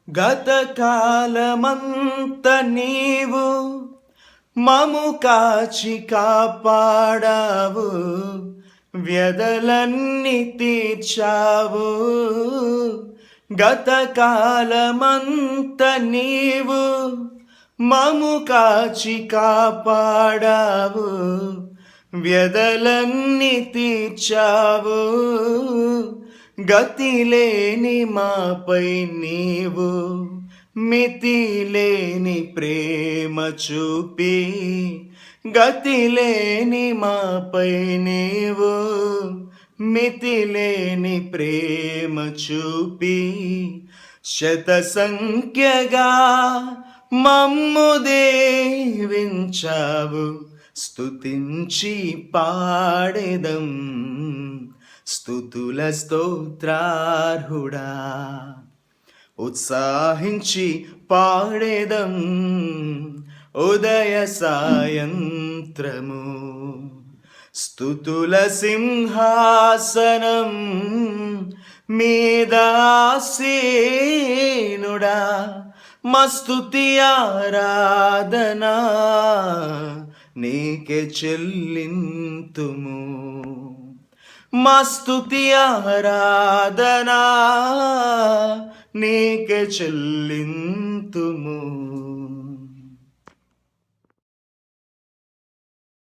గతకాలమంత నీవు మము కాచి కాపాడావు, వ్యధలన్నీ తీర్చావు. గతకాలమంత నీవు మము కాచి కాపాడావు, వ్యధలన్నీ తీర్చావు. గతిలేని మాపై నీవు మితిలేని ప్రేమ చూపి, గతిలేని మాపై నీవు మితిలేని ప్రేమ చూపి, శత సంఖ్యగా మమ్ము దీవించావు. స్తుతించి పాడెదం స్తుతుల స్తోత్రార్హుడా, ఉత్సాహించి పాడెదం ఉదయ సాయంత్రము. స్తుతుల సింహాసనం మీద ఆసీనుడా, మా స్తుతి ఆరాధనా నీకే చెల్లింతుము. మా స్తుతి ఆరాధనా నీకే చెల్లింతుము.